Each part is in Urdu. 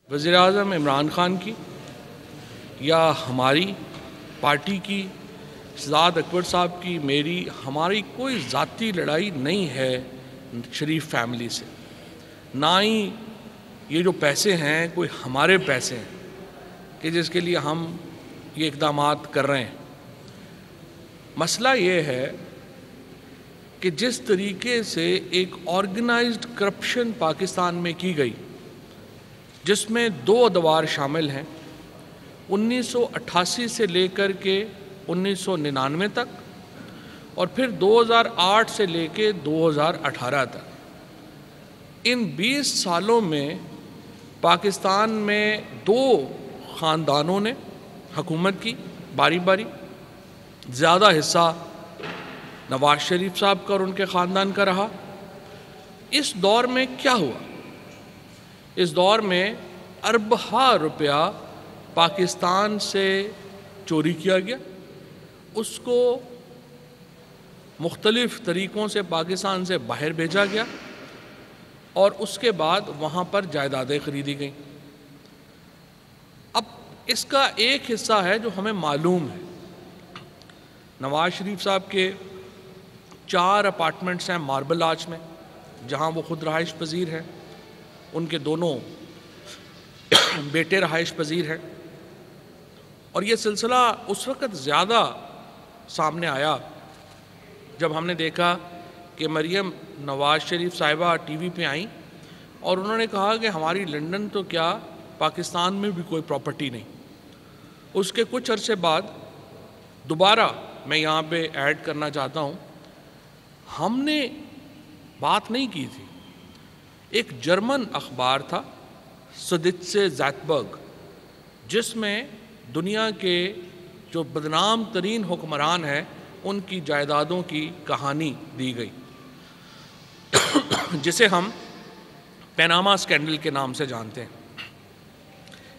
وزیر اعظم عمران خان کی یا ہماری پارٹی کی شہزاد اکبر صاحب کی ہماری کوئی ذاتی لڑائی نہیں ہے شریف فیملی سے، نہ ہی یہ جو پیسے ہیں کوئی ہمارے پیسے ہیں کہ جس کے لیے ہم یہ اقدامات کر رہے ہیں۔ مسئلہ یہ ہے کہ جس طریقے سے ایک آرگنائزڈ کرپشن پاکستان میں کی گئی، جس میں دو ادوار شامل ہیں، 1988 سے لے کر کے 1999 تک اور پھر 2008 سے لے کے 2018 تک، ان 20 سالوں میں پاکستان میں دو خاندانوں نے حکومت کی باری باری۔ زیادہ حصہ نواز شریف صاحب کا اور ان کے خاندان کا رہا۔ اس دور میں کیا ہوا؟ اس دور میں اربوں روپیہ پاکستان سے چوری کیا گیا، اس کو مختلف طریقوں سے پاکستان سے باہر بھیجا گیا اور اس کے بعد وہاں پر جائیدادیں خریدی گئیں۔ اب اس کا ایک حصہ ہے جو ہمیں معلوم ہے۔ نواز شریف صاحب کے 4 اپارٹمنٹس ہیں ماربل آرچ میں، جہاں وہ خود رہائش پذیر ہیں، ان کے دونوں بیٹے رہائش پذیر ہیں، اور یہ سلسلہ اس وقت زیادہ سامنے آیا جب ہم نے دیکھا کہ مریم نواز شریف صاحبہ ٹی وی پہ آئیں اور انہوں نے کہا کہ ہماری لنڈن تو کیا پاکستان میں بھی کوئی پراپرٹی نہیں۔ اس کے کچھ عرصے بعد دوبارہ میں یہاں پہ ایڈ کرنا چاہتا ہوں، ہم نے بات نہیں کی تھی، ایک جرمن اخبار تھا سدیٹسے زیٹبرگ، جس میں دنیا کے جو بدنام ترین حکمران ہیں ان کی جائیدادوں کی کہانی دی گئی، جسے ہم پیناما سکینڈل کے نام سے جانتے ہیں۔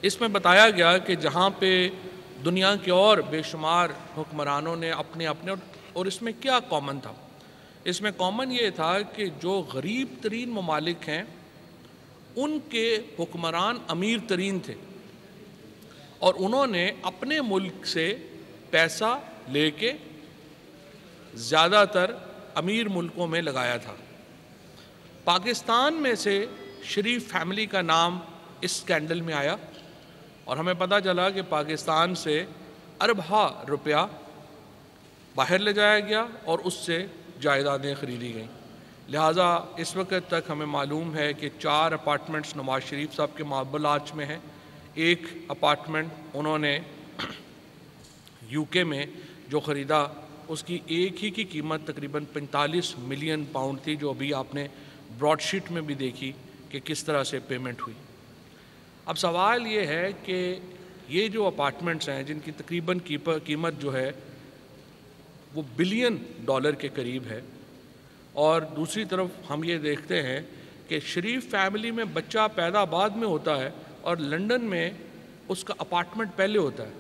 اس میں بتایا گیا کہ جہاں پہ دنیا کے اور بے شمار حکمرانوں نے اپنے اور اس میں کیا کامن تھا؟ اس میں کامن یہ تھا کہ جو غریب ترین ممالک ہیں ان کے حکمران امیر ترین تھے، اور انہوں نے اپنے ملک سے پیسہ لے کے زیادہ تر امیر ملکوں میں لگایا تھا۔ پاکستان میں سے شریف فیملی کا نام اس سکینڈل میں آیا اور ہمیں پتہ چلا کہ پاکستان سے اربوں روپیہ باہر لے جایا گیا اور اس سے جائیدادیں خریدی گئیں۔ لہٰذا اس وقت تک ہمیں معلوم ہے کہ 4 اپارٹمنٹس نواز شریف صاحب کے ماربل آرچ میں ہیں، ایک اپارٹمنٹ انہوں نے یو کے میں جو خریدا اس کی ایک ہی کی قیمت تقریباً 45 ملین پاؤنڈ تھی، جو ابھی آپ نے براڈ شیٹ میں بھی دیکھی کہ کس طرح سے پیمنٹ ہوئی۔ اب سوال یہ ہے کہ یہ جو اپارٹمنٹس ہیں جن کی تقریباً قیمت جو ہے وہ بلین ڈالر کے قریب ہے، اور دوسری طرف ہم یہ دیکھتے ہیں کہ شریف فیملی میں بچہ پیدا بعد میں ہوتا ہے اور لنڈن میں اس کا اپارٹمنٹ پہلے ہوتا ہے،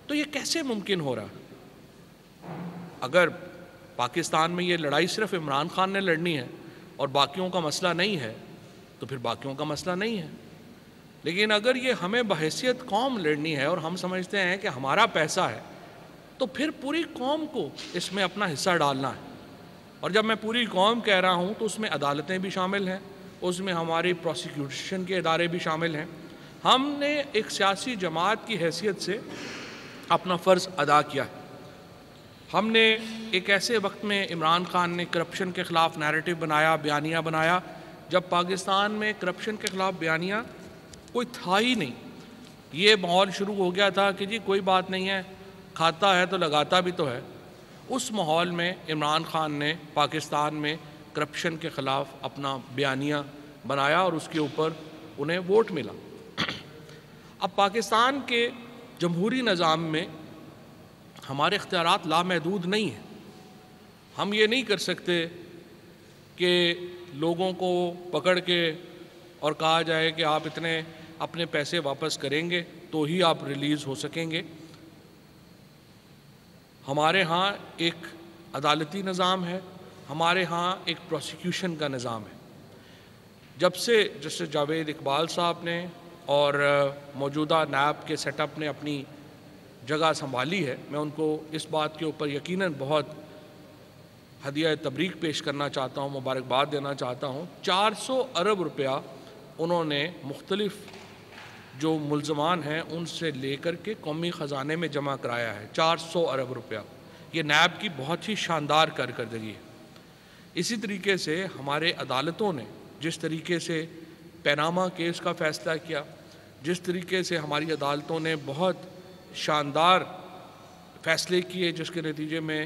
تو یہ کیسے ممکن ہو رہا؟ اگر پاکستان میں یہ لڑائی صرف عمران خان نے لڑنی ہے اور باقیوں کا مسئلہ نہیں ہے تو پھر باقیوں کا مسئلہ نہیں ہے، لیکن اگر یہ ہمیں بحیثیت قوم لڑنی ہے اور ہم سمجھتے ہیں کہ ہمارا پیسہ ہے تو پھر پوری قوم کو اس میں اپنا حصہ ڈالنا ہے۔ اور جب میں پوری قوم کہہ رہا ہوں تو اس میں عدالتیں بھی شامل ہیں، اس میں ہماری پروسیکیوشن کے ادارے بھی شامل ہیں۔ ہم نے ایک سیاسی جماعت کی حیثیت سے اپنا فرض ادا کیا ہے۔ ہم نے ایک ایسے وقت میں عمران خان نے کرپشن کے خلاف نیریٹو بنایا، بیانیہ بنایا، جب پاکستان میں کرپشن کے خلاف بیانیہ کوئی تھا ہی نہیں۔ یہ ماحول شروع ہو گیا تھا کہ جی کوئی بات نہیں ہے، کھاتا ہے تو لگاتا بھی تو ہے۔ اس ماحول میں عمران خان نے پاکستان میں کرپشن کے خلاف اپنا بیانیہ بنایا اور اس کے اوپر انہیں ووٹ ملا۔ اب پاکستان کے جمہوری نظام میں ہمارے اختیارات لامحدود نہیں ہیں۔ ہم یہ نہیں کر سکتے کہ لوگوں کو پکڑ کے اور کہا جائے کہ آپ اتنے اپنے پیسے واپس کریں گے تو ہی آپ ریلیز ہو سکیں گے۔ ہمارے ہاں ایک عدالتی نظام ہے، ہمارے ہاں ایک پروسیکیوشن کا نظام ہے۔ جب سے جسٹس جاوید اقبال صاحب نے اور موجودہ نیب کے سیٹ اپ نے اپنی جگہ سنبھالی ہے، میں ان کو اس بات کے اوپر یقیناً بہت ہدیہ تبریک پیش کرنا چاہتا ہوں، مبارکباد دینا چاہتا ہوں۔ 400 ارب روپیہ انہوں نے مختلف جو ملزمان ہیں ان سے لے کر کے قومی خزانے میں جمع کرایا ہے، 400 ارب روپیہ۔ یہ نیب کی بہت ہی شاندار کارکردگی ہے۔ اسی طریقے سے ہمارے عدالتوں نے جس طریقے سے پیناما کیس کا فیصلہ کیا، جس طریقے سے ہماری عدالتوں نے بہت شاندار فیصلے کیے، جس کے نتیجے میں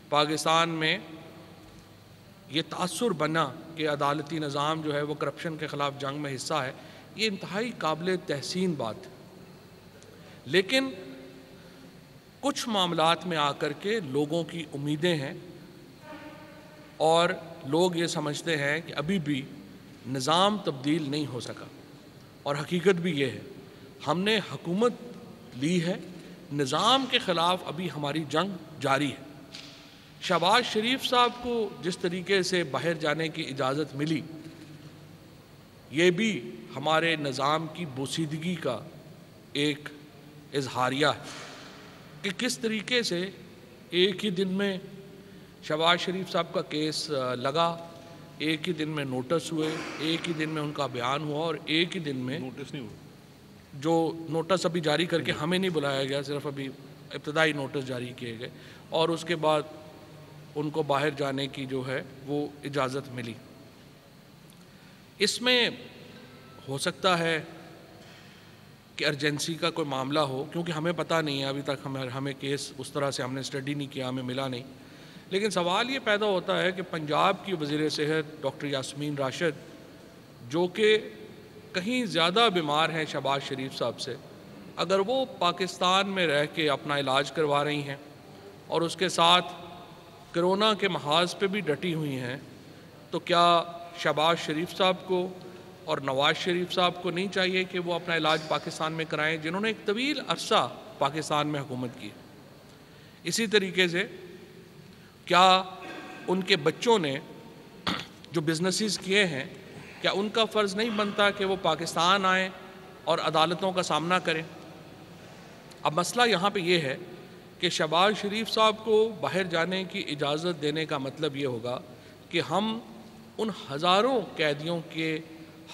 پاکستان میں یہ تاثر بنا کہ عدالتی نظام جو ہے وہ کرپشن کے خلاف جنگ میں حصہ ہے، یہ انتہائی قابل تحسین بات ہے۔ لیکن کچھ معاملات میں آ کر کے لوگوں کی امیدیں ہیں اور لوگ یہ سمجھتے ہیں کہ ابھی بھی نظام تبدیل نہیں ہو سکا، اور حقیقت بھی یہ ہے ہم نے حکومت لی ہے، نظام کے خلاف ابھی ہماری جنگ جاری ہے۔ شہباز شریف صاحب کو جس طریقے سے باہر جانے کی اجازت ملی، یہ بھی ہمارے نظام کی بوسیدگی کا ایک اظہاریہ ہے کہ کس طریقے سے ایک ہی دن میں شہباز شریف صاحب کا کیس لگا، ایک ہی دن میں نوٹس ہوئے، ایک ہی دن میں ان کا بیان ہوا، اور ایک ہی دن میں نوٹس نہیں ہوا، جو نوٹس ابھی جاری کر کے ہمیں نہیں بلایا گیا، صرف ابھی ابتدائی نوٹس جاری کیے گئے، اور اس کے بعد ان کو باہر جانے کی جو ہے وہ اجازت ملی۔ اس میں ہو سکتا ہے کہ ارجنسی کا کوئی معاملہ ہو، کیونکہ ہمیں پتہ نہیں ہے، ابھی تک ہمیں کیس اس طرح سے ہم نے اسٹڈی نہیں کیا، ہمیں ملا نہیں۔ لیکن سوال یہ پیدا ہوتا ہے کہ پنجاب کی وزیر صحت ڈاکٹر یاسمین راشد، جو کہ کہیں زیادہ بیمار ہیں شہباز شریف صاحب سے، اگر وہ پاکستان میں رہ کے اپنا علاج کروا رہی ہیں اور اس کے ساتھ کرونا کے محاذ پہ بھی ڈٹی ہوئی ہیں، تو کیا شہباز شریف صاحب کو اور نواز شریف صاحب کو نہیں چاہیے کہ وہ اپنا علاج پاکستان میں کرائیں، جنہوں نے ایک طویل عرصہ پاکستان میں حکومت کی؟ اسی طریقے سے کیا ان کے بچوں نے جو بزنسز کیے ہیں، کیا ان کا فرض نہیں بنتا کہ وہ پاکستان آئیں اور عدالتوں کا سامنا کریں؟ اب مسئلہ یہاں پہ یہ ہے کہ شہباز شریف صاحب کو باہر جانے کی اجازت دینے کا مطلب یہ ہوگا کہ ہم ان ہزاروں قیدیوں کے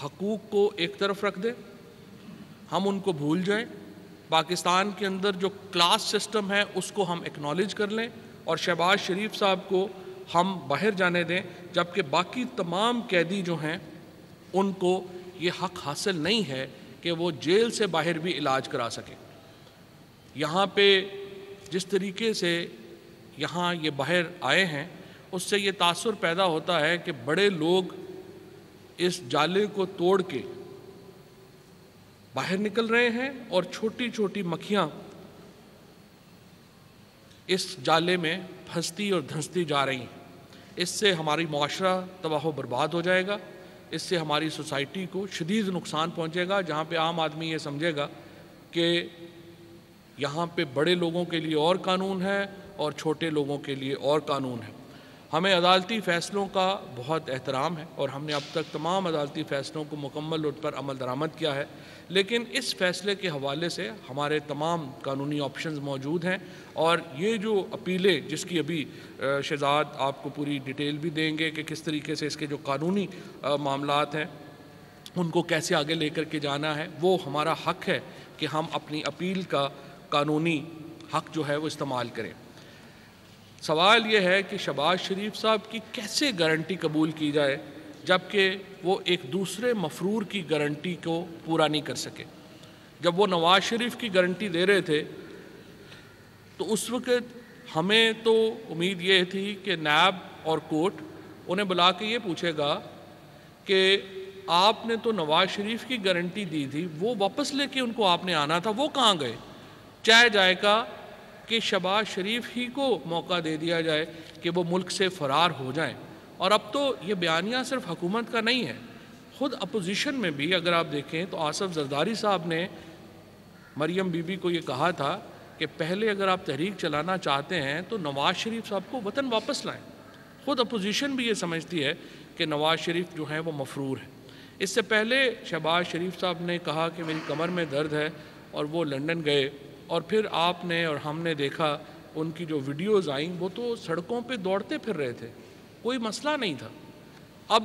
حقوق کو ایک طرف رکھ دیں، ہم ان کو بھول جائیں، پاکستان کے اندر جو کلاس سسٹم ہے اس کو ہم ایکنالج کر لیں، اور شہباز شریف صاحب کو ہم باہر جانے دیں، جبکہ باقی تمام قیدی جو ہیں ان کو یہ حق حاصل نہیں ہے کہ وہ جیل سے باہر بھی علاج کرا سکیں۔ یہاں پہ جس طریقے سے یہاں یہ باہر آئے ہیں، اس سے یہ تاثر پیدا ہوتا ہے کہ بڑے لوگ اس جالے کو توڑ کے باہر نکل رہے ہیں، اور چھوٹی چھوٹی مکھیاں اس جالے میں پھنستی اور دھنستی جا رہی ہیں۔ اس سے ہماری معاشرہ تباہ و برباد ہو جائے گا، اس سے ہماری سوسائٹی کو شدید نقصان پہنچے گا، جہاں پہ عام آدمی یہ سمجھے گا کہ یہاں پہ بڑے لوگوں کے لیے اور قانون ہے اور چھوٹے لوگوں کے لیے اور قانون ہے۔ ہمیں عدالتی فیصلوں کا بہت احترام ہے، اور ہم نے اب تک تمام عدالتی فیصلوں کو مکمل طور پر عمل درآمد کیا ہے، لیکن اس فیصلے کے حوالے سے ہمارے تمام قانونی آپشنز موجود ہیں، اور یہ جو اپیلیں جس کی ابھی شہزاد آپ کو پوری ڈیٹیل بھی دیں گے کہ کس طریقے سے اس کے جو قانونی معاملات ہیں ان کو کیسے آگے لے کر کے جانا ہے، وہ ہمارا حق ہے کہ ہم اپنی اپیل کا قانونی حق جو ہے وہ استعمال کریں۔ سوال یہ ہے کہ شہباز شریف صاحب کی کیسے گارنٹی قبول کی جائے جبکہ وہ ایک دوسرے مفرور کی گارنٹی کو پورا نہیں کر سکے؟ جب وہ نواز شریف کی گارنٹی دے رہے تھے تو اس وقت ہمیں تو امید یہ تھی کہ نیب اور کورٹ انہیں بلا کے یہ پوچھے گا کہ آپ نے تو نواز شریف کی گارنٹی دی تھی، وہ واپس لے کے ان کو آپ نے آنا تھا، وہ کہاں گئے؟ چاہے جائے گا کہ شہباز شریف ہی کو موقع دے دیا جائے کہ وہ ملک سے فرار ہو جائیں۔ اور اب تو یہ بیانیہ صرف حکومت کا نہیں ہے، خود اپوزیشن میں بھی اگر آپ دیکھیں تو آصف زرداری صاحب نے مریم بی بی کو یہ کہا تھا کہ پہلے اگر آپ تحریک چلانا چاہتے ہیں تو نواز شریف صاحب کو وطن واپس لائیں۔ خود اپوزیشن بھی یہ سمجھتی ہے کہ نواز شریف جو ہیں وہ مفرور ہیں۔ اس سے پہلے شہباز شریف صاحب نے کہا کہ میری کمر میں درد ہے اور وہ لندن گئے، اور پھر آپ نے اور ہم نے دیکھا ان کی جو ویڈیوز آئیں وہ تو سڑکوں پہ دوڑتے پھر رہے تھے، کوئی مسئلہ نہیں تھا۔ اب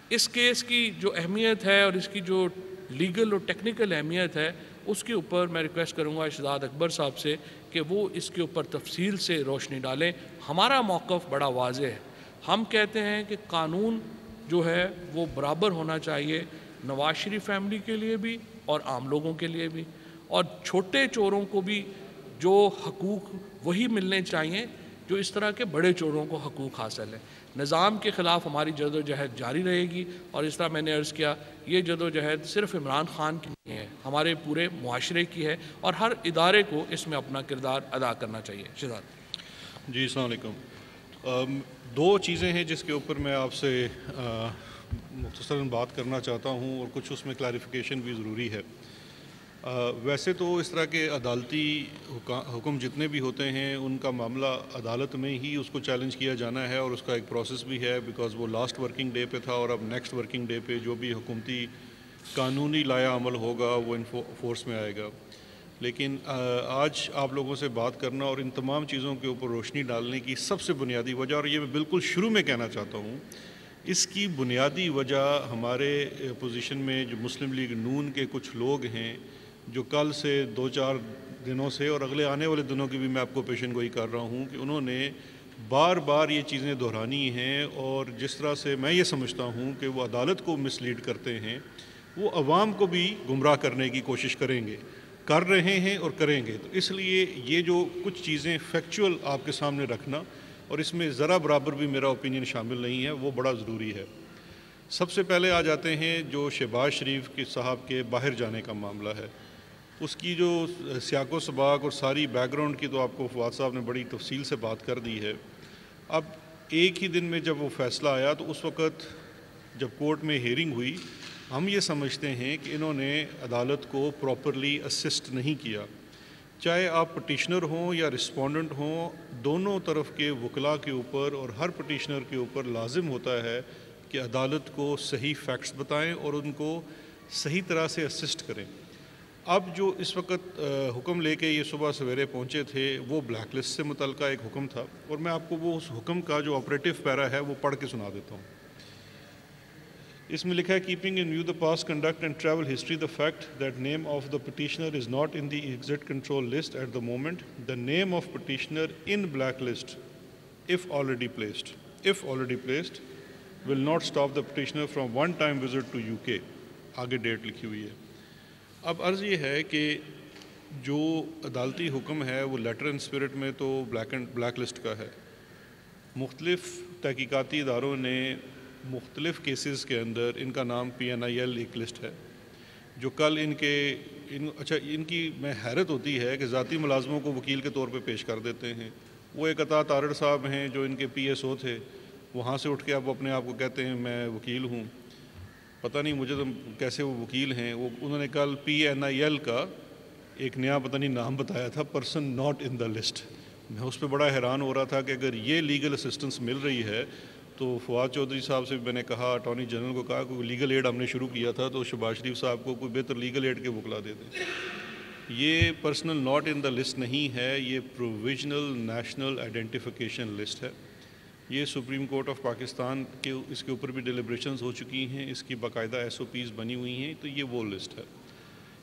اس کیس کی جو اہمیت ہے اور اس کی جو لیگل اور ٹیکنیکل اہمیت ہے اس کے اوپر میں ریکویسٹ کروں گا شہزاد اکبر صاحب سے کہ وہ اس کے اوپر تفصیل سے روشنی ڈالیں۔ ہمارا موقف بڑا واضح ہے، ہم کہتے ہیں کہ قانون جو ہے وہ برابر ہونا چاہیے نواز شریف فیملی کے لیے بھی اور عام لوگوں کے لیے بھی، اور چھوٹے چوروں کو بھی جو حقوق وہی ملنے چاہیے جو اس طرح کے بڑے چوروں کو حقوق حاصل ہے۔ نظام کے خلاف ہماری جدوجہد جاری رہے گی، اور اس طرح میں نے عرض کیا یہ جدوجہد صرف عمران خان کی نہیں ہے، ہمارے پورے معاشرے کی ہے، اور ہر ادارے کو اس میں اپنا کردار ادا کرنا چاہیے۔ شہزاد جی السلام علیکم۔ دو چیزیں ہیں جس کے اوپر میں آپ سے مختصراً بات کرنا چاہتا ہوں، اور کچھ اس میں کلیریفیکیشن بھی ضروری ہے۔ ویسے تو اس طرح کے عدالتی حکم جتنے بھی ہوتے ہیں ان کا معاملہ عدالت میں ہی اس کو چیلنج کیا جانا ہے، اور اس کا ایک پروسیس بھی ہے، بیکاز وہ لاسٹ ورکنگ ڈے پہ تھا، اور اب نیکسٹ ورکنگ ڈے پہ جو بھی حکومتی قانونی لایا عمل ہوگا وہ فورس میں آئے گا۔ لیکن آج آپ لوگوں سے بات کرنا اور ان تمام چیزوں کے اوپر روشنی ڈالنے کی سب سے بنیادی وجہ، اور یہ میں بالکل شروع میں کہنا چاہتا ہوں، اس کی بنیادی وجہ ہمارے اپوزیشن میں جو مسلم لیگ نون کے کچھ لوگ ہیں جو کل سے 2-4 دنوں سے اور اگلے آنے والے دنوں کی بھی میں آپ کو پیشن گوئی کر رہا ہوں کہ انہوں نے بار بار یہ چیزیں دہرانی ہیں، اور جس طرح سے میں یہ سمجھتا ہوں کہ وہ عدالت کو مس لیڈ کرتے ہیں، وہ عوام کو بھی گمراہ کرنے کی کوشش کریں گے، کر رہے ہیں اور کریں گے۔ تو اس لیے یہ جو کچھ چیزیں فیکچول آپ کے سامنے رکھنا، اور اس میں ذرا برابر بھی میرا اوپینین شامل نہیں ہے، وہ بڑا ضروری ہے۔ سب سے پہلے آ جاتے ہیں جو شہباز شریف کے صاحب کے باہر جانے کا معاملہ ہے، اس کی جو سیاق و سباق اور ساری بیک گراؤنڈ کی تو آپ کو فواد صاحب نے بڑی تفصیل سے بات کر دی ہے۔ اب ایک ہی دن میں جب وہ فیصلہ آیا تو اس وقت جب کورٹ میں ہیئرنگ ہوئی، ہم یہ سمجھتے ہیں کہ انہوں نے عدالت کو پراپرلی اسسٹ نہیں کیا، چاہے آپ پٹیشنر ہوں یا رسپونڈنٹ ہوں، دونوں طرف کے وکلاء کے اوپر اور ہر پٹیشنر کے اوپر لازم ہوتا ہے کہ عدالت کو صحیح فیکٹس بتائیں اور ان کو صحیح طرح سے اسسٹ کریں۔ اب جو اس وقت حکم لے کے یہ صبح سویرے پہنچے تھے وہ بلیک لسٹ سے متعلقہ ایک حکم تھا، اور میں آپ کو وہ اس حکم کا جو آپریٹو پیرا ہے وہ پڑھ کے سنا دیتا ہوں۔ اس میں لکھا ہے keeping in view the past conduct and travel history the fact that name of the petitioner is not in the exit control list at the moment the name of petitioner in black list if already placed will not stop the petitioner from one time visit to UK۔ آگے ڈیٹ لکھی ہوئی ہے۔ اب عرض یہ ہے کہ جو عدالتی حکم ہے وہ لیٹر اینڈ اسپرٹ میں تو بلیک لسٹ کا ہے۔ مختلف تحقیقاتی اداروں نے مختلف کیسز کے اندر ان کا نام PNIL ایک لسٹ ہے جو کل ان کی میں حیرت ہوتی ہے کہ ذاتی ملازموں کو وکیل کے طور پہ پیش کر دیتے ہیں۔ وہ ایک عطا تارڑ صاحب ہیں جو ان کے PSO تھے، وہاں سے اٹھ کے اب اپنے آپ کو کہتے ہیں میں وکیل ہوں، پتہ نہیں مجھے تو کیسے وہ وکیل ہیں۔ انہوں نے کل PNIL کا ایک نیا پتہ نہیں نام بتایا تھا، person not in the list. میں اس پہ بڑا حیران ہو رہا تھا کہ اگر یہ لیگل اسسٹنس مل رہی ہے تو فواد چودھری صاحب سے بھی میں نے کہا، اٹارنی جنرل کو کہا کہ لیگل ایڈ ہم نے شروع کیا تھا تو شہباز شریف صاحب کو کوئی بہتر لیگل ایڈ کے وکلا دے دیں۔ یہ personal not in the list نہیں ہے، یہ پروویژنل نیشنل آئیڈینٹیفیکیشن لسٹ ہے۔ یہ سپریم کورٹ آف پاکستان کے اس کے اوپر بھی ڈیلیبریشنز ہو چکی ہیں، اس کی باقاعدہ SOPs بنی ہوئی ہیں، تو یہ وہ لسٹ ہے۔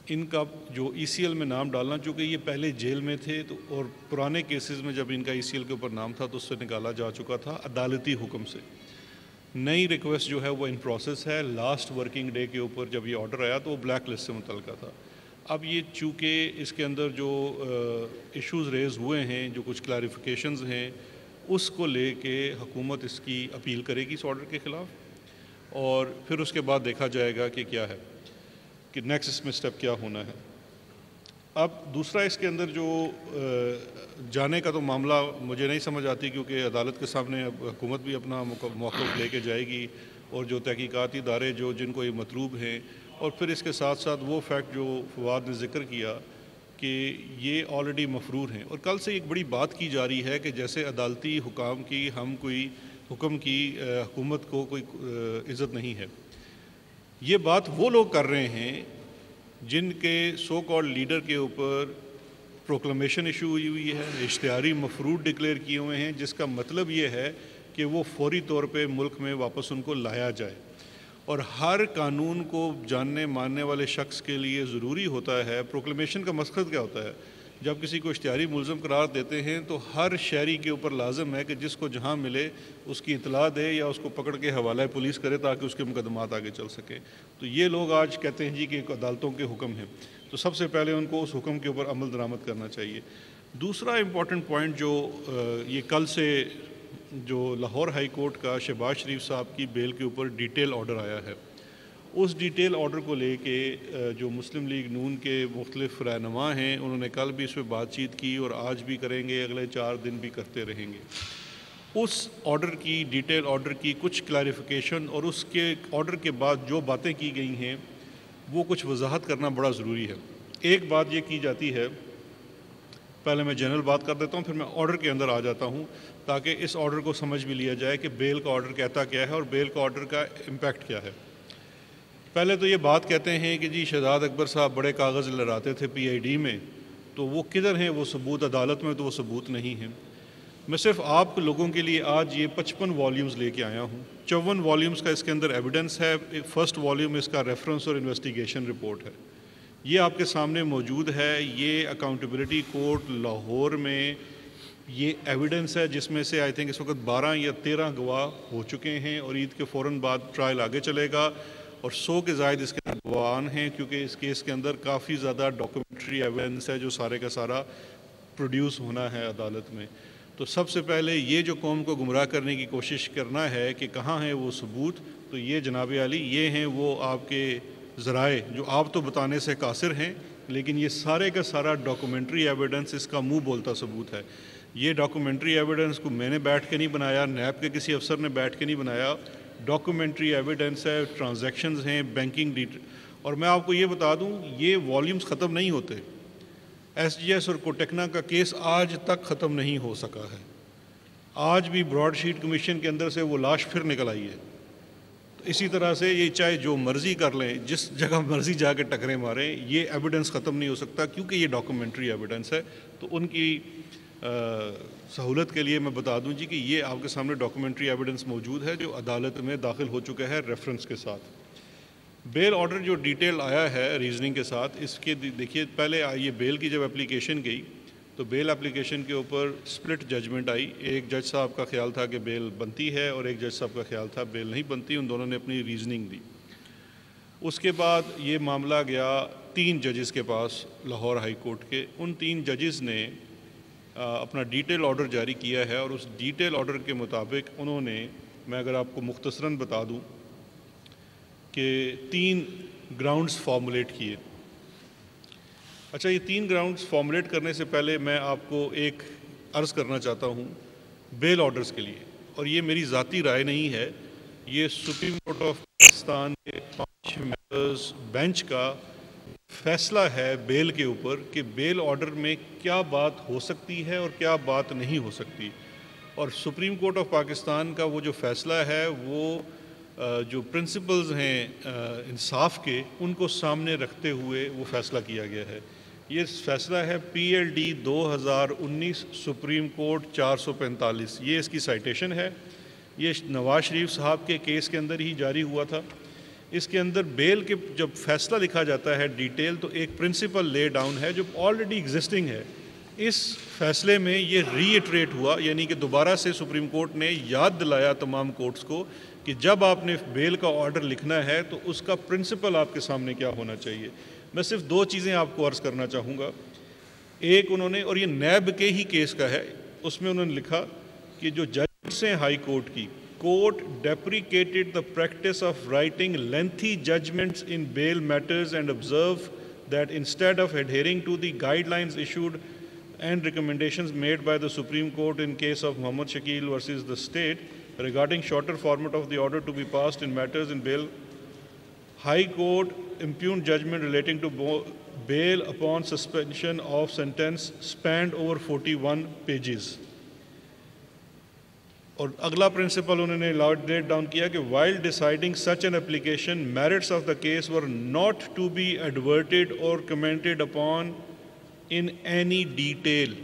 ان کا جو ECL میں نام ڈالنا، چونکہ یہ پہلے جیل میں تھے تو اور پرانے کیسز میں جب ان کا ECL کے اوپر نام تھا تو اس سے نکالا جا چکا تھا عدالتی حکم سے۔ نئی ریکویسٹ جو ہے وہ ان پروسیس ہے۔ لاسٹ ورکنگ ڈے کے اوپر جب یہ آرڈر آیا تو وہ بلیک لسٹ سے متعلقہ تھا۔ اب یہ چونکہ اس کے اندر جو ایشوز ریز ہوئے ہیں، جو کچھ کلیریفیکیشنز ہیں، اس کو لے کے حکومت اس کی اپیل کرے گی اس آرڈر کے خلاف، اور پھر اس کے بعد دیکھا جائے گا کہ کیا ہے، کہ نیکسٹ اس میں سٹیپ کیا ہونا ہے۔ اب دوسرا اس کے اندر جو جانے کا تو معاملہ مجھے نہیں سمجھ آتی، کیونکہ عدالت کے سامنے اب حکومت بھی اپنا موقف لے کے جائے گی، اور جو تحقیقاتی ادارے جن کو یہ مطلوب ہیں، اور پھر اس کے ساتھ ساتھ وہ فیکٹ جو فواد نے ذکر کیا کہ یہ آلریڈی مفرور ہیں، اور کل سے ایک بڑی بات کی جا رہی ہے کہ جیسے عدالتی حکام کی ہم کوئی حکم کی حکومت کو کوئی عزت نہیں ہے۔ یہ بات وہ لوگ کر رہے ہیں جن کے سو کالڈ لیڈر کے اوپر پروکلمیشن ایشو ہوئی ہے، اشتہاری مفروض ڈکلیئر کیے ہوئے ہیں، جس کا مطلب یہ ہے کہ وہ فوری طور پہ ملک میں واپس ان کو لایا جائے. اور ہر قانون کو جاننے ماننے والے شخص کے لیے ضروری ہوتا ہے. پروکلمیشن کا مقصد کیا ہوتا ہے؟ جب کسی کو اشتہاری ملزم قرار دیتے ہیں تو ہر شہری کے اوپر لازم ہے کہ جس کو جہاں ملے اس کی اطلاع دے یا اس کو پکڑ کے حوالہ پولیس کرے تاکہ اس کے مقدمات آگے چل سکیں. تو یہ لوگ آج کہتے ہیں جی کہ عدالتوں کے حکم ہیں، تو سب سے پہلے ان کو اس حکم کے اوپر عمل درآمد کرنا چاہیے. دوسرا امپورٹنٹ پوائنٹ جو یہ کل سے جو لاہور ہائی کورٹ کا شہباز شریف صاحب کی بیل کے اوپر ڈیٹیل آرڈر آیا ہے، اس ڈیٹیل آرڈر کو لے کے جو مسلم لیگ نون کے مختلف رہنما ہیں انہوں نے کل بھی اس پہ بات چیت کی اور آج بھی کریں گے، اگلے 4 دن بھی کرتے رہیں گے. اس آرڈر کی ڈیٹیل آرڈر کی کچھ کلیریفیکیشن اور اس کے آرڈر کے بعد جو باتیں کی گئی ہیں وہ کچھ وضاحت کرنا بڑا ضروری ہے. ایک بات یہ کی جاتی ہے، پہلے میں جنرل بات کر دیتا ہوں پھر میں آرڈر کے اندر آ جاتا ہوں تاکہ اس آرڈر کو سمجھ بھی لیا جائے کہ بیل کا آرڈر کہتا کیا ہے اور بیل کا آرڈر کا امپیکٹ کیا ہے. پہلے تو یہ بات کہتے ہیں کہ جی شہزاد اکبر صاحب بڑے کاغذ لہراتے تھے پی آئی ڈی میں، تو وہ کدھر ہیں وہ ثبوت؟ عدالت میں تو وہ ثبوت نہیں ہیں. میں صرف آپ لوگوں کے لیے آج یہ 55 والیومز لے کے آیا ہوں. 54 والیومز کا اس کے اندر ایویڈنس ہے. فرسٹ والیوم اس کا ریفرنس اور انویسٹیگیشن رپورٹ ہے، یہ آپ کے سامنے موجود ہے. یہ اکاؤنٹیبلٹی کورٹ لاہور میں یہ ایویڈنس ہے جس میں سے آئی تھنک اس وقت 12 یا 13 گواہ ہو چکے ہیں اور عید کے فوراً بعد ٹرائل آگے چلے گا اور 100 کے زائد اس کے اندر گواہان ہیں، کیونکہ اس کیس کے اندر کافی زیادہ ڈاکومنٹری ایویڈنس ہے جو سارے کا سارا پروڈیوس ہونا ہے عدالت میں. تو سب سے پہلے یہ جو قوم کو گمراہ کرنے کی کوشش کرنا ہے کہ کہاں ہیں وہ ثبوت، تو یہ جناب عالی یہ ہیں وہ آپ کے ذرائع جو آپ تو بتانے سے قاصر ہیں، لیکن یہ سارے کا سارا ڈاکومنٹری ایویڈنس اس کا منہ بولتا ثبوت ہے. یہ ڈاکومنٹری ایویڈنس کو میں نے بیٹھ کے نہیں بنایا، نیب کے کسی افسر نے بیٹھ کے نہیں بنایا، ڈاکومنٹری ایویڈنس ہے، ٹرانزیکشنز ہیں، بینکنگ ڈیٹیل. اور میں آپ کو یہ بتا دوں یہ والیومز ختم نہیں ہوتے. ایس جی ایس اور کوٹیکنا کا کیس آج تک ختم نہیں ہو سکا ہے. آج بھی براڈ شیٹ کمیشن کے اندر سے وہ لاش پھر نکل آئی ہے. تو اسی طرح سے یہ چاہے جو مرضی کر لیں، جس جگہ مرضی جا کے ٹکریں ماریں، یہ ایویڈنس ختم نہیں ہو سکتا کیونکہ یہ ڈاکومنٹری ایویڈنس ہے. تو ان کی سہولت کے لیے میں بتا دوں جی کہ یہ آپ کے سامنے ڈاکومنٹری ایویڈنس موجود ہے جو عدالت میں داخل ہو چکا ہے ریفرنس کے ساتھ. بیل آرڈر جو ڈیٹیل آیا ہے ریزننگ کے ساتھ، اس کے دیکھیے پہلے یہ بیل کی جب اپلیکیشن گئی تو بیل اپلیکیشن کے اوپر سپلٹ ججمنٹ آئی. ایک جج صاحب کا خیال تھا کہ بیل بنتی ہے اور ایک جج صاحب کا خیال تھا بیل نہیں بنتی. ان دونوں نے اپنی ریزننگ دی. اس کے بعد یہ معاملہ گیا 3 ججز کے پاس لاہور ہائی کورٹ کے. ان 3 ججز نے اپنا ڈیٹیل آرڈر جاری کیا ہے اور اس ڈیٹیل آرڈر کے مطابق انہوں نے، میں اگر آپ کو مختصراً بتا دوں کہ 3 گراؤنڈز فارمولیٹ کیے. اچھا، یہ 3 گراؤنڈز فارمولیٹ کرنے سے پہلے میں آپ کو ایک عرض کرنا چاہتا ہوں بیل آرڈرز کے لیے، اور یہ میری ذاتی رائے نہیں ہے، یہ سپریم کورٹ آف پاکستان کے 5 ممبرز بینچ کا فیصلہ ہے بیل کے اوپر کہ بیل آرڈر میں کیا بات ہو سکتی ہے اور کیا بات نہیں ہو سکتی. اور سپریم کورٹ آف پاکستان کا وہ جو فیصلہ ہے وہ جو پرنسپلز ہیں انصاف کے، ان کو سامنے رکھتے ہوئے وہ فیصلہ کیا گیا ہے. یہ فیصلہ ہے P L D 2019 supreme court 445. یہ اس کی سائٹیشن ہے. یہ نواز شریف صاحب کے کیس کے اندر ہی جاری ہوا تھا. اس کے اندر بیل کے جب فیصلہ لکھا جاتا ہے ڈیٹیل، تو ایک پرنسپل لے ڈاؤن ہے جو آلریڈی ایگزسٹنگ ہے. اس فیصلے میں یہ ری ایٹریٹ ہوا، یعنی کہ دوبارہ سے سپریم کورٹ نے یاد دلایا تمام کورٹس کو کہ جب آپ نے بیل کا آرڈر لکھنا ہے تو اس کا پرنسپل آپ کے سامنے کیا ہونا چاہیے. میں صرف 2 چیزیں آپ کو عرض کرنا چاہوں گا. ایک انہوں نے، اور یہ نیب کے ہی کیس کا ہے، اس میں انہوں نے لکھا کہ جو ججز ہیں ہائی کورٹ کی، Court deprecated the practice of writing lengthy judgments in bail matters and observed that instead of adhering to the guidelines issued and recommendations made by the Supreme Court in case of Muhammad Shakil versus the state regarding shorter format of the order to be passed in matters in bail, High Court impugned judgment relating to bail upon suspension of sentence spanned over 41 pages. اور اگلا پرنسپل انہوں نے لیٹ ڈاؤن کیا کہ while deciding such an application merits of the case were not to be adverted اور commented upon in any detail,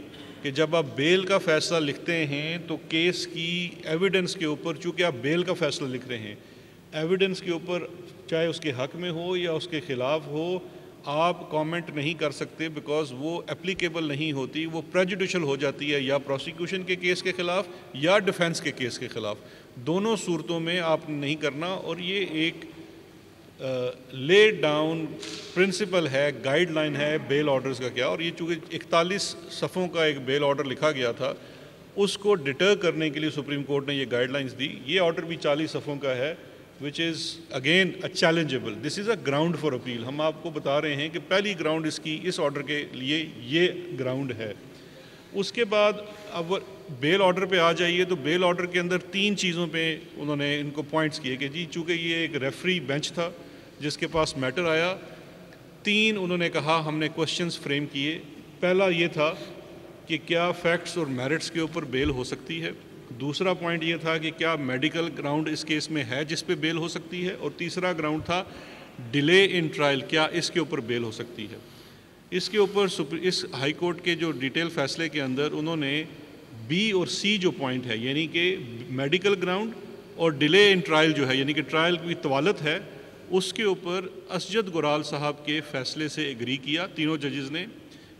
کہ جب آپ بیل کا فیصلہ لکھتے ہیں تو کیس کی ایویڈنس کے اوپر، چونکہ آپ بیل کا فیصلہ لکھ رہے ہیں، ایویڈنس کے اوپر چاہے اس کے حق میں ہو یا اس کے خلاف ہو، آپ کامنٹ نہیں کر سکتے، بیکاز وہ اپلیکیبل نہیں ہوتی، وہ پریجوڈیشل ہو جاتی ہے یا پروسیکیوشن کے کیس کے خلاف یا ڈیفینس کے کیس کے خلاف، دونوں صورتوں میں آپ نے نہیں کرنا۔ اور یہ ایک لیڈ ڈاؤن پرنسپل ہے، گائیڈ لائن ہے بیل آرڈرز کا کیا، اور یہ چونکہ 41 صفحوں کا ایک بیل آرڈر لکھا گیا تھا، اس کو ڈٹر کرنے کے لیے سپریم کورٹ نے یہ گائیڈ لائنز دی۔ یہ آرڈر بھی 40 صفحوں کا ہے، which is again a challengeable. This is a ground for appeal. ہم آپ کو بتا رہے ہیں کہ پہلی گراؤنڈ اس کی اس آرڈر کے لیے یہ گراؤنڈ ہے۔ اس کے بعد اب بیل آرڈر پہ آ جائیے تو بیل آرڈر کے اندر 3 چیزوں پہ انہوں نے ان کو پوائنٹس کیے کہ جی چونکہ یہ ایک ریفری بینچ تھا جس کے پاس میٹر آیا، 3 انہوں نے کہا ہم نے کوشچنز فریم کیے۔ پہلا یہ تھا کہ کیا فیکٹس اور میرٹس کے اوپر بیل ہو سکتی ہے، دوسرا پوائنٹ یہ تھا کہ کیا میڈیکل گراؤنڈ اس کیس میں ہے جس پہ بیل ہو سکتی ہے، اور تیسرا گراؤنڈ تھا ڈیلے ان ٹرائل، کیا اس کے اوپر بیل ہو سکتی ہے۔ اس کے اوپر اس ہائی کورٹ کے جو ڈیٹیل فیصلے کے اندر انہوں نے بی اور سی جو پوائنٹ ہے، یعنی کہ میڈیکل گراؤنڈ اور ڈیلے ان ٹرائل جو ہے، یعنی کہ ٹرائل کی طوالت ہے، اس کے اوپر اسجد گرال صاحب کے فیصلے سے ایگری کیا تینوں ججز نے،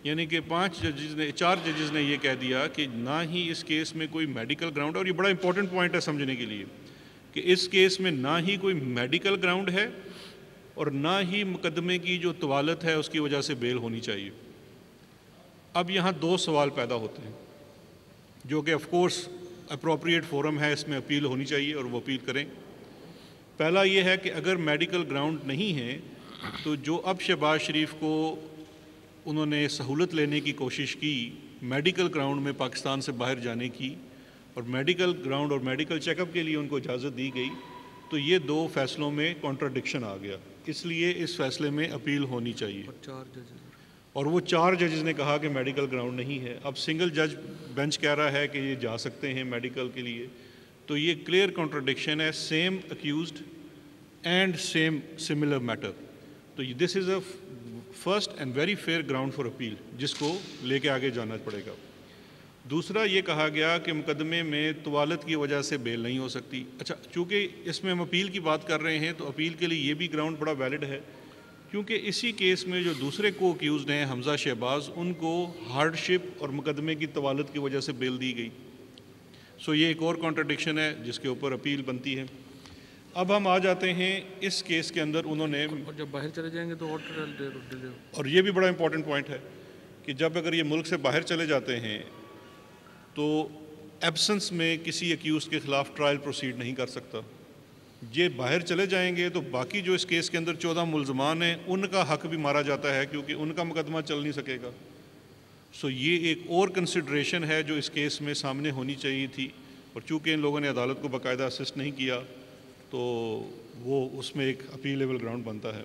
یعنی کہ 4 ججز نے یہ کہہ دیا کہ نہ ہی اس کیس میں کوئی میڈیکل گراؤنڈ ہے، اور یہ بڑا امپورٹنٹ پوائنٹ ہے سمجھنے کے لیے کہ اس کیس میں نہ ہی کوئی میڈیکل گراؤنڈ ہے اور نہ ہی مقدمے کی جو طوالت ہے اس کی وجہ سے بیل ہونی چاہیے۔ اب یہاں 2 سوال پیدا ہوتے ہیں جو کہ آف کورس اپروپریٹ فورم ہے، اس میں اپیل ہونی چاہیے اور وہ اپیل کریں۔ پہلا یہ ہے کہ اگر میڈیکل گراؤنڈ نہیں ہے تو جو اب شہباز شریف کو انہوں نے سہولت لینے کی کوشش کی میڈیکل گراؤنڈ میں پاکستان سے باہر جانے کی، اور میڈیکل گراؤنڈ اور میڈیکل چیک اپ کے لیے ان کو اجازت دی گئی، تو یہ 2 فیصلوں میں کانٹراڈکشن آ گیا، اس لیے اس فیصلے میں اپیل ہونی چاہیے۔ اور وہ 4 ججز نے کہا کہ میڈیکل گراؤنڈ نہیں ہے، اب سنگل جج بینچ کہہ رہا ہے کہ یہ جا سکتے ہیں میڈیکل کے لیے، تو یہ کلیئر کانٹراڈکشن ہے، same accused and same similar matter, تو this is a first and very fair ground for appeal جس کو لے کے آگے جانا پڑے گا۔ دوسرا یہ کہا گیا کہ مقدمے میں طوالت کی وجہ سے بیل نہیں ہو سکتی۔ اچھا، چونکہ اس میں ہم اپیل کی بات کر رہے ہیں تو اپیل کے لیے یہ بھی گراؤنڈ بڑا ویلڈ ہے، کیونکہ اسی کیس میں جو دوسرے کو اکیوزڈ ہیں حمزہ شہباز، ان کو ہارڈ شپ اور مقدمے کی طوالت کی وجہ سے بیل دی گئی، سو یہ ایک اور کانٹراڈکشن ہے جس کے اوپر اپیل بنتی ہے۔ اب ہم آ جاتے ہیں اس کیس کے اندر انہوں نے، جب باہر چلے جائیں گے تو اور یہ بھی بڑا امپورٹنٹ پوائنٹ ہے کہ جب اگر یہ ملک سے باہر چلے جاتے ہیں تو ایبسنس میں کسی اکیوز کے خلاف ٹرائل پروسیڈ نہیں کر سکتا، یہ باہر چلے جائیں گے تو باقی جو اس کیس کے اندر 14 ملزمان ہیں ان کا حق بھی مارا جاتا ہے کیونکہ ان کا مقدمہ چل نہیں سکے گا، سو یہ ایک اور کنسیڈریشن ہے جو اس کیس میں سامنے ہونی چاہیے تھی، اور چونکہ ان لوگوں نے عدالت کو باقاعدہ اسسٹ نہیں کیا تو وہ اس میں ایک اپیلیبل گراؤنڈ بنتا ہے۔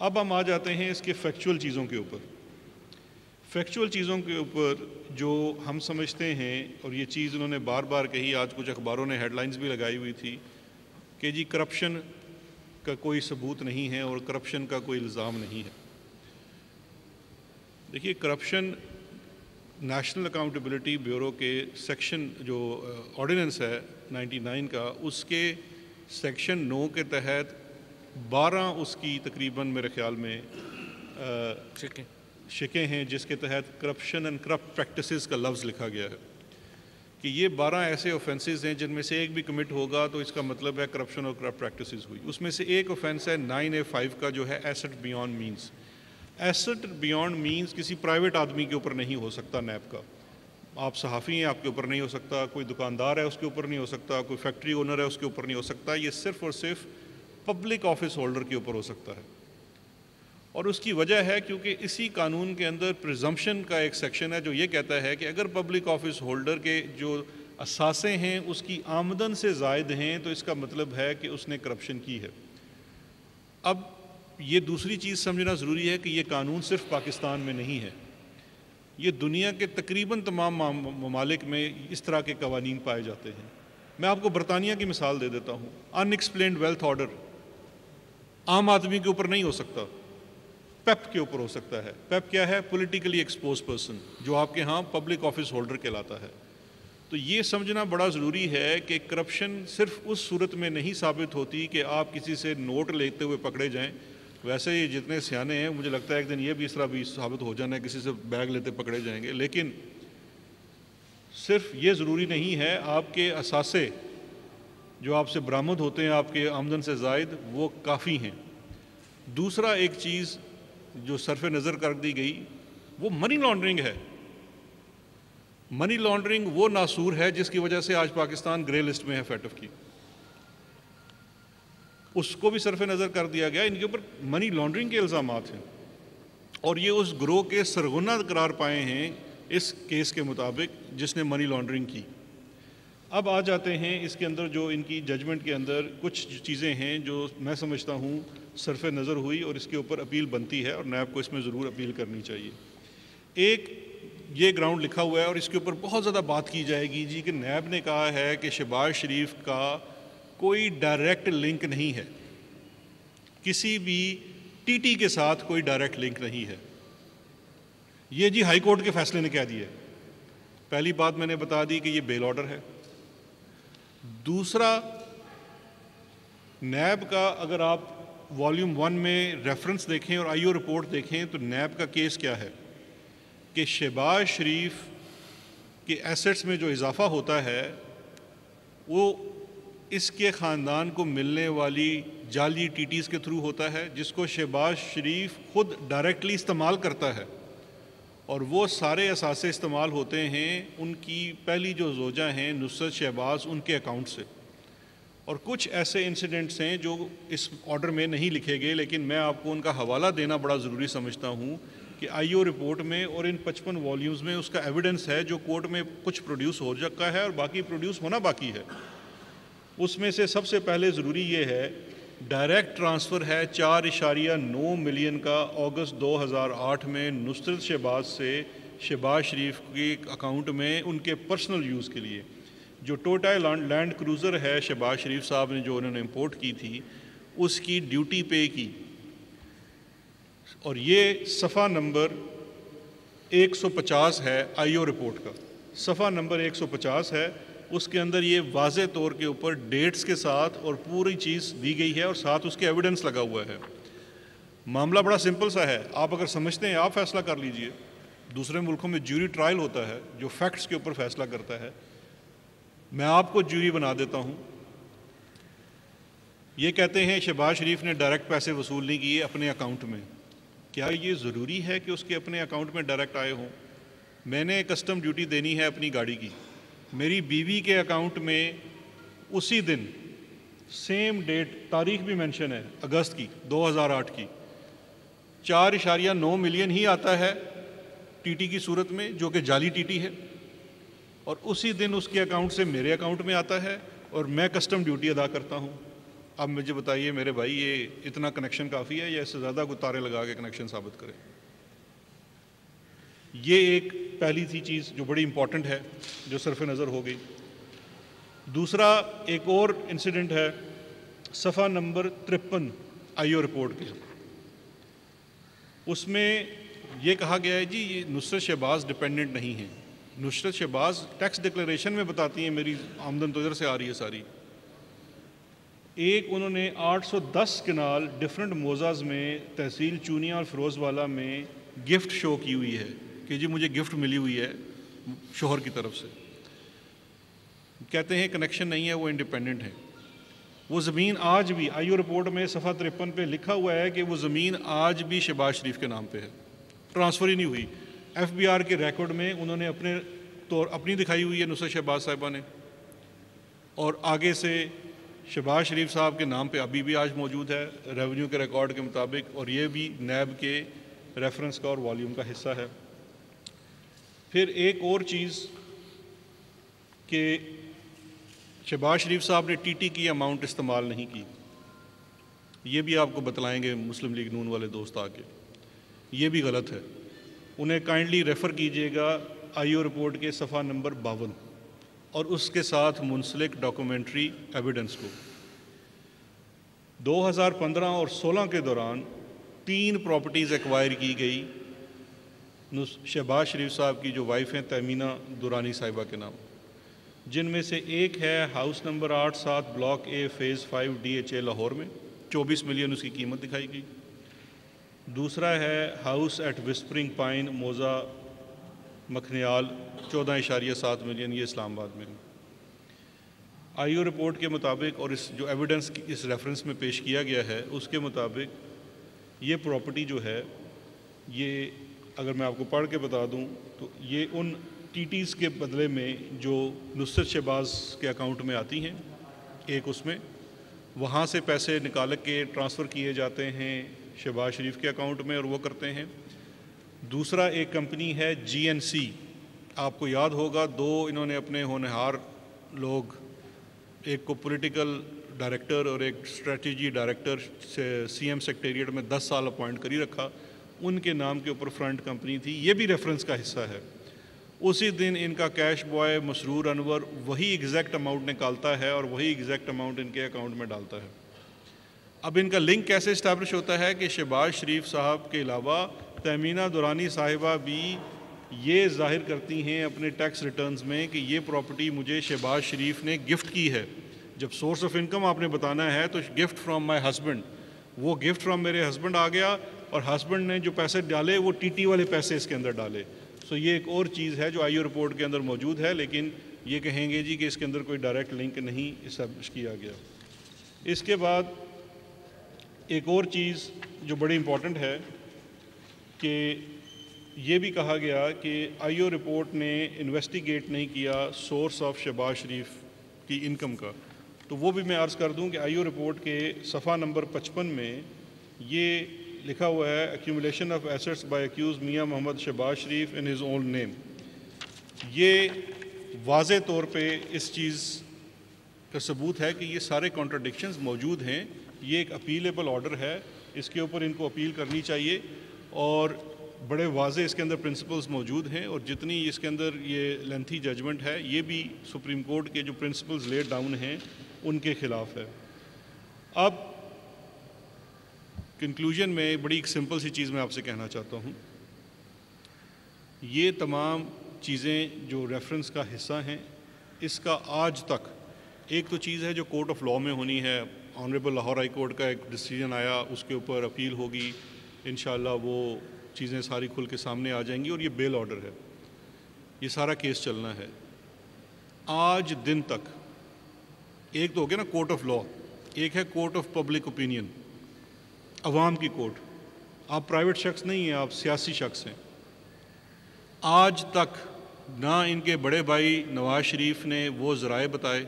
اب ہم آ جاتے ہیں اس کے فیکچول چیزوں کے اوپر۔ فیکچول چیزوں کے اوپر جو ہم سمجھتے ہیں، اور یہ چیز انہوں نے بار بار کہی، آج کچھ اخباروں نے ہیڈ لائنز بھی لگائی ہوئی تھی کہ جی کرپشن کا کوئی ثبوت نہیں ہے اور کرپشن کا کوئی الزام نہیں ہے۔ دیکھیے، کرپشن نیشنل اکاؤنٹیبلٹی بیورو کے سیکشن جو آرڈیننس ہے 99 کا، اس کے سیکشن 9 کے تحت 12 اس کی تقریباً میرے خیال میں شکیں ہیں جس کے تحت کرپشن اینڈ کرپٹ پریکٹسز کا لفظ لکھا گیا ہے کہ یہ 12 ایسے اوفینسز ہیں جن میں سے ایک بھی کمٹ ہوگا تو اس کا مطلب ہے کرپشن اور کرپٹ پریکٹسز ہوئی۔ اس میں سے ایک اوفینس ہے 9A5 کا جو ہے asset beyond means. Asset beyond means کسی پرائیویٹ آدمی کے اوپر نہیں ہو سکتا، نیب کا، آپ صحافی ہیں آپ کے اوپر نہیں ہو سکتا، کوئی دکاندار ہے اس کے اوپر نہیں ہو سکتا، کوئی فیکٹری اونر ہے اس کے اوپر نہیں ہو سکتا، یہ صرف اور صرف پبلک آفس ہولڈر کے اوپر ہو سکتا ہے۔ اور اس کی وجہ ہے کیونکہ اسی قانون کے اندر پریزمپشن کا ایک سیکشن ہے جو یہ کہتا ہے کہ اگر پبلک آفس ہولڈر کے جو اثاثے ہیں اس کی آمدن سے زائد ہیں تو اس کا مطلب ہے کہ اس نے کرپشن کی ہے۔ اب یہ دوسری چیز سمجھنا ضروری ہے کہ یہ قانون صرف پاکستان میں نہیں ہے، یہ دنیا کے تقریباً تمام ممالک میں اس طرح کے قوانین پائے جاتے ہیں میں آپ کو برطانیہ کی مثال دے دیتا ہوں. ان ایکسپلینڈ ویلتھ آرڈر عام آدمی کے اوپر نہیں ہو سکتا، پیپ کے اوپر ہو سکتا ہے. پیپ کیا ہے؟ پولیٹیکلی ایکسپوز پرسن، جو آپ کے ہاں پبلک آفس ہولڈر کہلاتا ہے. تو یہ سمجھنا بڑا ضروری ہے کہ کرپشن صرف اس صورت میں نہیں ثابت ہوتی کہ آپ کسی سے نوٹ لیتے ہوئے پکڑے جائیں. ویسے ہی جتنے سیانے ہیں مجھے لگتا ہے ایک دن یہ بھی اس طرح بھی ثابت ہو جانا ہے کسی سے بیگ لیتے پکڑے جائیں گے. لیکن صرف یہ ضروری نہیں ہے، آپ کے اثاثے جو آپ سے برآمد ہوتے ہیں آپ کے آمدن سے زائد وہ کافی ہیں. دوسرا ایک چیز جو صرف نظر کر دی گئی وہ منی لانڈرنگ ہے. منی لانڈرنگ وہ ناسور ہے جس کی وجہ سے آج پاکستان گرے لسٹ میں ہے فیٹف کی. اس کو بھی صرف نظر کر دیا گیا. ان کے اوپر منی لانڈرنگ کے الزامات ہیں اور یہ اس گروہ کے سرغنہ قرار پائے ہیں اس کیس کے مطابق جس نے منی لانڈرنگ کی. اب آ جاتے ہیں اس کے اندر جو ان کی ججمنٹ کے اندر کچھ چیزیں ہیں جو میں سمجھتا ہوں صرف نظر ہوئی اور اس کے اوپر اپیل بنتی ہے اور نیب کو اس میں ضرور اپیل کرنی چاہیے. ایک یہ گراؤنڈ لکھا ہوا ہے اور اس کے اوپر بہت زیادہ بات کی جائے گی جی کہ نیب نے کہا ہے کہ شہباز شریف کا کوئی ڈائریکٹ لنک نہیں ہے، کسی بھی ٹی ٹی کے ساتھ کوئی ڈائریکٹ لنک نہیں ہے. یہ جی ہائی کورٹ کے فیصلے نے کہہ دیا ہے. پہلی بات میں نے بتا دی کہ یہ بیل آرڈر ہے. دوسرا، نیب کا اگر آپ والیوم 1 میں ریفرنس دیکھیں اور آئی او رپورٹ دیکھیں تو نیب کا کیس کیا ہے کہ شہباز شریف کے ایسٹس میں جو اضافہ ہوتا ہے وہ اس کے خاندان کو ملنے والی جعلی ٹی ٹیز کے تھرو ہوتا ہے جس کو شہباز شریف خود ڈائریکٹلی استعمال کرتا ہے اور وہ سارے اثاثے استعمال ہوتے ہیں ان کی پہلی جو زوجہ ہیں نصرت شہباز ان کے اکاؤنٹ سے. اور کچھ ایسے انسیڈنٹس ہیں جو اس آرڈر میں نہیں لکھے گئے لیکن میں آپ کو ان کا حوالہ دینا بڑا ضروری سمجھتا ہوں کہ آئی او رپورٹ میں اور ان 55 والیومز میں اس کا ایویڈنس ہے جو کورٹ میں کچھ پروڈیوس ہو چکا ہے اور باقی پروڈیوس ہونا باقی ہے. اس میں سے سب سے پہلے ضروری یہ ہے ڈائریکٹ ٹرانسفر ہے 4.9 ملین کا اگست 2008 میں نصرت شہباز سے شہباز شریف کے اکاؤنٹ میں ان کے پرسنل یوز کے لیے. جو ٹوٹا لینڈ کروزر ہے شہباز شریف صاحب نے جو انہوں نے امپورٹ کی تھی اس کی ڈیوٹی پے کی اور یہ صفحہ نمبر 150 ہے آئی او رپورٹ کا. صفحہ نمبر 150 ہے. اس کے اندر یہ واضح طور کے اوپر ڈیٹس کے ساتھ اور پوری چیز دی گئی ہے اور ساتھ اس کے ایویڈنس لگا ہوا ہے. معاملہ بڑا سمپل سا ہے. آپ اگر سمجھتے ہیں آپ فیصلہ کر لیجئے. دوسرے ملکوں میں جیوری ٹرائل ہوتا ہے جو فیکٹس کے اوپر فیصلہ کرتا ہے. میں آپ کو جیوری بنا دیتا ہوں. یہ کہتے ہیں شہباز شریف نے ڈائریکٹ پیسے وصول نہیں کیے اپنے اکاؤنٹ میں. کیا یہ ضروری ہے کہ اس کے اپنے اکاؤنٹ میں ڈائریکٹ آئے ہوں؟ میں نے کسٹم ڈیوٹی دینی ہے اپنی گاڑی کی. میری بیوی کے اکاؤنٹ میں اسی دن سیم ڈیٹ تاریخ بھی مینشن ہے اگست کی 2008 کی 4.9 ملین ہی آتا ہے ٹی ٹی کی صورت میں جو کہ جعلی ٹی ٹی ہے اور اسی دن اس کے اکاؤنٹ سے میرے اکاؤنٹ میں آتا ہے اور میں کسٹم ڈیوٹی ادا کرتا ہوں. اب مجھے بتائیے میرے بھائی یہ اتنا کنیکشن کافی ہے یا اس سے زیادہ کوئی تارے لگا کے کنیکشن ثابت کرے؟ یہ ایک پہلی تھی چیز جو بڑی امپورٹنٹ ہے جو صرف نظر ہو گئی. دوسرا ایک اور انسیڈنٹ ہے صفحہ نمبر 53 آئی او رپورٹ کے. اس میں یہ کہا گیا ہے جی یہ نصرت شہباز ڈپینڈنٹ نہیں ہیں. نصرت شہباز ٹیکس ڈکلیریشن میں بتاتی ہیں میری آمدن تو ادھر سے آ رہی ہے ساری. ایک انہوں نے 810 کنال ڈفرنٹ موزاز میں تحصیل چونیا اور فیروز والا میں گفٹ شو کی ہوئی ہے کہ جی مجھے گفٹ ملی ہوئی ہے شوہر کی طرف سے. کہتے ہیں کنیکشن نہیں ہے وہ انڈیپینڈنٹ ہے. وہ زمین آج بھی آئی او رپورٹ میں صفحہ 53 پہ لکھا ہوا ہے کہ وہ زمین آج بھی شہباز شریف کے نام پہ ہے, ٹرانسفر ہی نہیں ہوئی. ایف بی آر کے ریکارڈ میں انہوں نے اپنی دکھائی ہوئی ہے نصرت شہباز صاحبہ نے اور آگے سے شہباز شریف صاحب کے نام پہ ابھی بھی آج موجود ہے ریونیو کے ریکارڈ کے مطابق اور یہ بھی نیب کے ریفرنس کا اور والیوم کا حصہ ہے. پھر ایک اور چیز کہ شہباز شریف صاحب نے ٹی ٹی کی اماؤنٹ استعمال نہیں کی. یہ بھی آپ کو بتلائیں گے مسلم لیگ نون والے دوست آ کے. یہ بھی غلط ہے. انہیں کائنڈلی ریفر کیجیے گا آئی او رپورٹ کے صفحہ نمبر 52 اور اس کے ساتھ منسلک ڈاکومنٹری ایویڈنس کو۔ 2015 اور 16 کے دوران 3 پراپرٹیز ایکوائر کی گئی شہباز شریف صاحب کی جو وائف ہیں تیمینہ دورانی صاحبہ کے نام، جن میں سے ایک ہے house number 87 block a phase 5 DHA Lahore میں، 24 ملین اس کی قیمت دکھائی گئی۔ دوسرا ہے house at whispering pine Mouza Makhnial 14.7 million, یہ اسلام آباد میں۔ آئی او رپورٹ کے مطابق اور اس جو ایویڈنس اس ریفرنس میں پیش کیا گیا ہے اس کے مطابق یہ پراپرٹی جو ہے، یہ اگر میں آپ کو پڑھ کے بتا دوں تو یہ ان TTs کے بدلے میں جو نصرت شہباز کے اکاؤنٹ میں آتی ہیں، ایک اس میں وہاں سے پیسے نکال کے ٹرانسفر کیے جاتے ہیں شہباز شریف کے اکاؤنٹ میں اور وہ کرتے ہیں۔ دوسرا ایک کمپنی ہے GNC، آپ کو یاد ہوگا 2 انہوں نے اپنے ہونہار لوگ، ایک کو پولیٹیکل ڈائریکٹر اور ایک اسٹریٹجی ڈائریکٹر CM سیکریٹریٹ میں 10 سال اپوائنٹ کر ہی رکھا، ان کے نام کے اوپر فرنٹ کمپنی تھی، یہ بھی ریفرنس کا حصہ ہے۔ اسی دن ان کا کیش بوائے مسرور انور وہی ایگزیکٹ اماؤنٹ نکالتا ہے اور وہی ایگزیکٹ اماؤنٹ ان کے اکاؤنٹ میں ڈالتا ہے۔ اب ان کا لنک کیسے اسٹیبلش ہوتا ہے کہ شہباز شریف صاحب کے علاوہ تیمینہ دورانی صاحبہ بھی یہ ظاہر کرتی ہیں اپنے ٹیکس ریٹرنز میں کہ یہ پراپرٹی مجھے شہباز شریف نے گفٹ کی ہے۔ جب سورس آف انکم آپ نے بتانا ہے تو گفٹ فرام مائی ہسبینڈ، وہ گفٹ فرام میرے ہسبینڈ آ گیا اور ہسبینڈ نے جو پیسے ڈالے وہ TT والے پیسے اس کے اندر ڈالے۔ سو یہ ایک اور چیز ہے جو آئی او رپورٹ کے اندر موجود ہے، لیکن یہ کہیں گے جی کہ اس کے اندر کوئی ڈائریکٹ لنک نہیں اسٹیبلش کیا گیا۔ اس کے بعد ایک اور چیز جو بڑی امپورٹنٹ ہے کہ یہ بھی کہا گیا کہ آئی او رپورٹ نے انویسٹیگیٹ نہیں کیا سورس آف شہباز شریف کی انکم کا، تو وہ بھی میں عرض کر دوں کہ آئی او رپورٹ کے صفحہ نمبر 55 میں یہ لکھا ہوا ہے accumulation of assets by accused میاں محمد شہباز شریف ان ہز اون نیم۔ یہ واضح طور پہ اس چیز کا ثبوت ہے کہ یہ سارے کانٹرڈکشنز موجود ہیں، یہ ایک اپیلیبل آرڈر ہے، اس کے اوپر ان کو اپیل کرنی چاہیے اور بڑے واضح اس کے اندر پرنسپلز موجود ہیں، اور جتنی اس کے اندر یہ لینتھی ججمنٹ ہے یہ بھی سپریم کورٹ کے جو پرنسپلز لیڈ ڈاؤن ہیں ان کے خلاف ہے۔ اب کنکلوژن میں بڑی ایک سمپل سی چیز میں آپ سے کہنا چاہتا ہوں، یہ تمام چیزیں جو ریفرنس کا حصہ ہیں اس کا آج تک ایک تو چیز ہے جو کورٹ آف لاء میں ہونی ہے، آنریبل لاہور ہائی کورٹ کا ایک ڈیسیجن آیا، اس کے اوپر اپیل ہوگی، انشاءاللہ وہ چیزیں ساری کھل کے سامنے آ جائیں گی، اور یہ بیل آرڈر ہے، یہ سارا کیس چلنا ہے۔ آج دن تک ایک تو ہو گیا نا کورٹ آف لاء، ایک ہے کورٹ آف پبلک اوپینین، عوام کی کورٹ، آپ پرائیویٹ شخص نہیں ہیں، آپ سیاسی شخص ہیں۔ آج تک نہ ان کے بڑے بھائی نواز شریف نے وہ ذرائع بتائے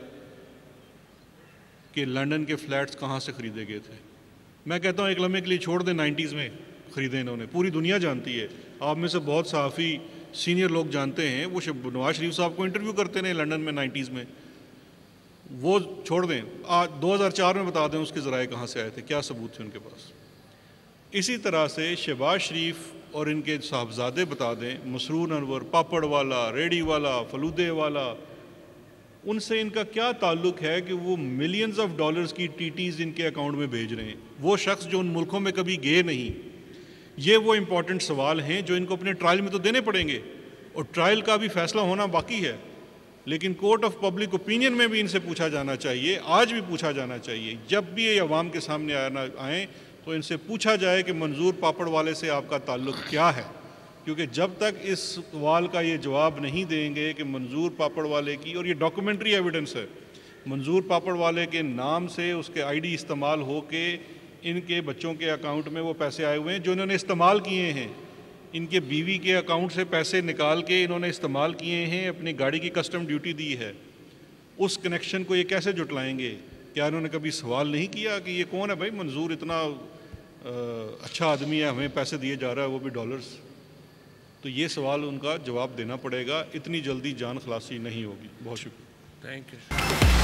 کہ لنڈن کے فلیٹس کہاں سے خریدے گئے تھے۔ میں کہتا ہوں ایک لمحے کے لیے چھوڑ دیں، 90s میں خریدے انہوں نے، پوری دنیا جانتی ہے، آپ میں سے بہت صحافی سینئر لوگ جانتے ہیں، وہ نواز شریف صاحب کو انٹرویو کرتے ہیں لنڈن میں 90s میں، وہ چھوڑ دیں، 2004 میں بتا دیں اس کے ذرائع کہاں سے آئے تھے، کیا ثبوت تھے ان کے پاس۔ اسی طرح سے شہباز شریف اور ان کے صاحبزادے بتا دیں، مسرور انور، پاپڑ والا، ریڈی والا، فلودے والا، ان سے ان کا کیا تعلق ہے کہ وہ ملینز آف ڈالرز کی TTs ان کے اکاؤنٹ میں بھیج رہے ہیں، وہ شخص جو ان ملکوں میں کبھی گئے نہیں۔ یہ وہ امپورٹنٹ سوال ہیں جو ان کو اپنے ٹرائل میں تو دینے پڑیں گے، اور ٹرائل کا بھی فیصلہ ہونا باقی ہے، لیکن کورٹ آف پبلک اوپینین میں بھی ان سے پوچھا جانا چاہیے، آج بھی پوچھا جانا چاہیے، جب بھی یہ عوام کے سامنے آئیں تو ان سے پوچھا جائے کہ منظور پاپڑ والے سے آپ کا تعلق کیا ہے، کیونکہ جب تک اس سوال کا یہ جواب نہیں دیں گے کہ منظور پاپڑ والے کی، اور یہ ڈاکومنٹری ایویڈنس ہے، منظور پاپڑ والے کے نام سے اس کے ID استعمال ہو کے ان کے بچوں کے اکاؤنٹ میں وہ پیسے آئے ہوئے ہیں جو انہوں نے استعمال کیے ہیں، ان کے بیوی کے اکاؤنٹ سے پیسے نکال کے انہوں نے استعمال کیے ہیں، اپنی گاڑی کی کسٹم ڈیوٹی دی ہے، اس کنیکشن کو یہ کیسے جٹلائیں گے؟ کیا انہوں نے کبھی سوال نہیں کیا کہ یہ کون ہے بھائی منظور، اتنا اچھا آدمی ہے، ہمیں پیسے دیے جا رہا ہے وہ بھی ڈالرز؟ تو یہ سوال ان کا جواب دینا پڑے گا، اتنی جلدی جان خلاصی نہیں ہوگی۔ بہت شکریہ، تھینک یو۔